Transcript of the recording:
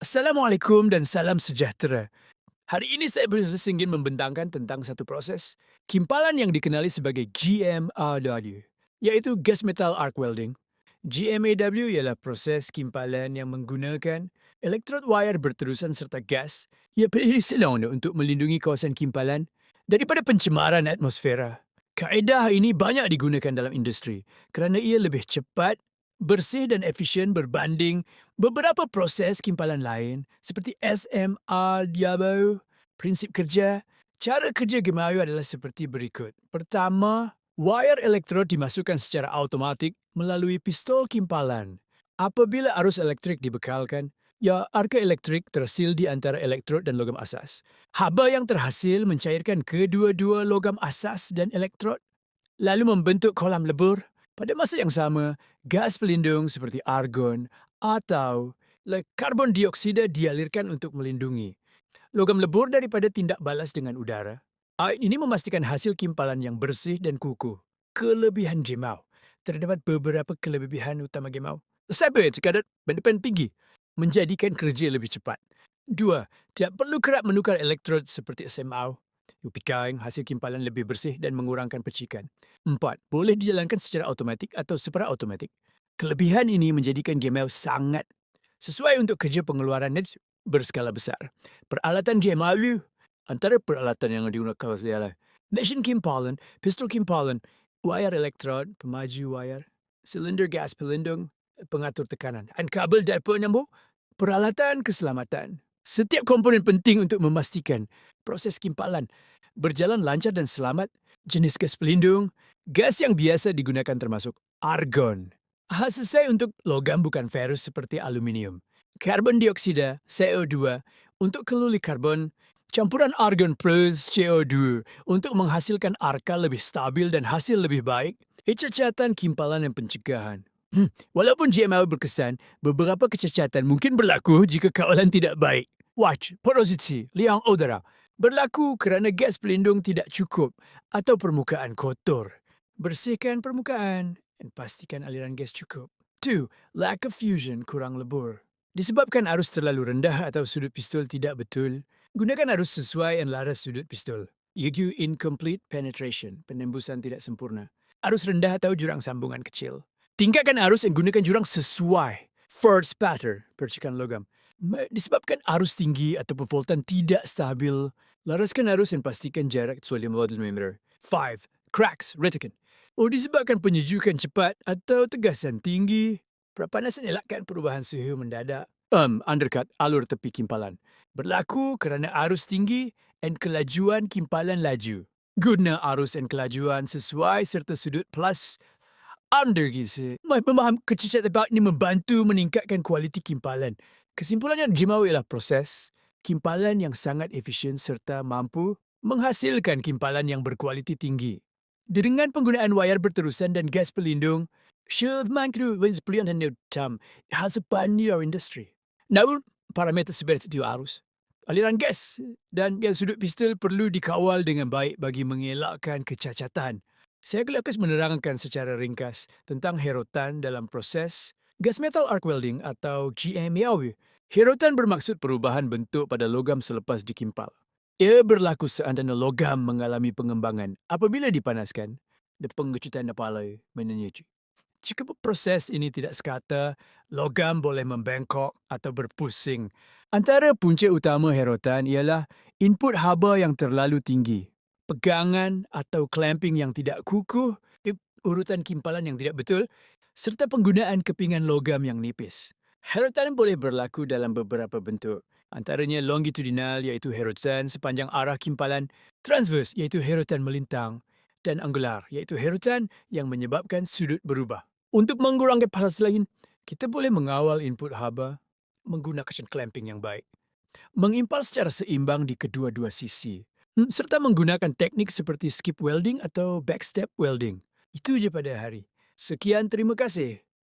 Assalamualaikum dan salam sejahtera. Hari ini saya ingin membentangkan tentang satu proses kimpalan yang dikenali sebagai GMAW, yaitu Gas Metal Arc Welding. GMAW ialah proses kimpalan yang menggunakan elektrod wire berterusan serta gas yang berisilan untuk melindungi kawasan kimpalan daripada pencemaran atmosfera. Kaedah ini banyak digunakan dalam industri kerana ia lebih cepat, bersih dan efisien berbanding beberapa proses kimpalan lain seperti SMR Diabo. Prinsip kerja, cara kerja Gemayu adalah seperti berikut. Pertama, wire elektrod dimasukkan secara automatik melalui pistol kimpalan. Apabila arus elektrik dibekalkan, arka elektrik terhasil di antara elektrod dan logam asas. Haba yang terhasil mencairkan kedua-dua logam asas dan elektrod, lalu membentuk kolam lebur. Pada masa yang sama, gas pelindung seperti argon atau karbon dioksida dialirkan untuk melindungi logam lebur daripada tindak balas dengan udara. Air ini memastikan hasil kimpalan yang bersih dan kukuh. Kelebihan Gemau. Terdapat beberapa kelebihan utama Gemau. Satu, sekadar pendepan tinggi, menjadikan kerja lebih cepat. Dua, tidak perlu kerap menukar elektrod seperti SMAU. Upikain hasil kimpalan lebih bersih dan mengurangkan percikan. Empat, boleh dijalankan secara automatik atau separa-automatik. Kelebihan ini menjadikan Gemau sangat sesuai untuk kerja pengeluaran berskala besar. Peralatan GMAW, antara peralatan yang digunakan ialah mesin kimpalan, pistol kimpalan, wire elektrod, pemaju wire, silinder gas pelindung, pengatur tekanan, dan kabel dan penyambung, peralatan keselamatan. Setiap komponen penting untuk memastikan proses kimpalan berjalan lancar dan selamat. Jenis gas pelindung, gas yang biasa digunakan termasuk argon. Sesuai untuk logam bukan ferus seperti aluminium. Karbon dioksida, CO2, untuk keluli karbon, campuran argon plus CO2 untuk menghasilkan arka lebih stabil dan hasil lebih baik, kecacatan kimpalan dan pencegahan. Walaupun GMAW berkesan, beberapa kecacatan mungkin berlaku jika kawalan tidak baik. Watch, porosity, liang udara, berlaku kerana gas pelindung tidak cukup atau permukaan kotor. Bersihkan permukaan dan pastikan aliran gas cukup. 2. Lack of fusion, kurang lebur. Disebabkan arus terlalu rendah atau sudut pistol tidak betul, gunakan arus sesuai dan laras sudut pistol. iaitu incomplete penetration, penembusan tidak sempurna. Arus rendah atau jurang sambungan kecil. Tingkatkan arus dan gunakan jurang sesuai. Third spatter, percikan logam. Disebabkan arus tinggi atau voltan tidak stabil, laraskan arus dan pastikan jarak sesuai 50 mm. 5. Cracks, retican. Disebabkan penyejukan cepat atau tegasan tinggi, perpanasan elakkan perubahan suhu mendadak. Undercut, alur tepi kimpalan. Berlaku kerana arus tinggi dan kelajuan kimpalan laju. Guna arus dan kelajuan sesuai serta sudut plus undergisi. Memaham kecacatan bab ini membantu meningkatkan kualiti kimpalan. Kesimpulannya Jimau ialah proses kimpalan yang sangat efisien serta mampu menghasilkan kimpalan yang berkualiti tinggi. Dengan penggunaan wayar berterusan dan gas pelindung, syurmangkru pilihan yang utama hasil pioneer industri. Namun, parameter sebenarnya itu arus. Aliran gas dan sudut pistol perlu dikawal dengan baik bagi mengelakkan kecacatan. Saya akan menerangkan secara ringkas tentang herotan dalam proses gas metal arc welding atau GMAW. Herotan bermaksud perubahan bentuk pada logam selepas dikimpal. Ia berlaku seandainya logam mengalami pengembangan apabila dipanaskan dan pengecutan napalai menyuci. Jika proses ini tidak sekata, logam boleh membengkok atau berpusing. Antara punca utama herotan ialah input haba yang terlalu tinggi, pegangan atau clamping yang tidak kukuh, urutan kimpalan yang tidak betul, serta penggunaan kepingan logam yang nipis. Herotan boleh berlaku dalam beberapa bentuk. Antaranya longitudinal iaitu herotan sepanjang arah kimpalan, transverse iaitu herotan melintang, dan angular iaitu herotan yang menyebabkan sudut berubah. Untuk mengurangkan panas lain, kita boleh mengawal input haba menggunakan clamping yang baik. Mengimpal secara seimbang di kedua-dua sisi. Serta menggunakan teknik seperti skip welding atau backstep welding. Itu je pada hari. Sekian, terima kasih.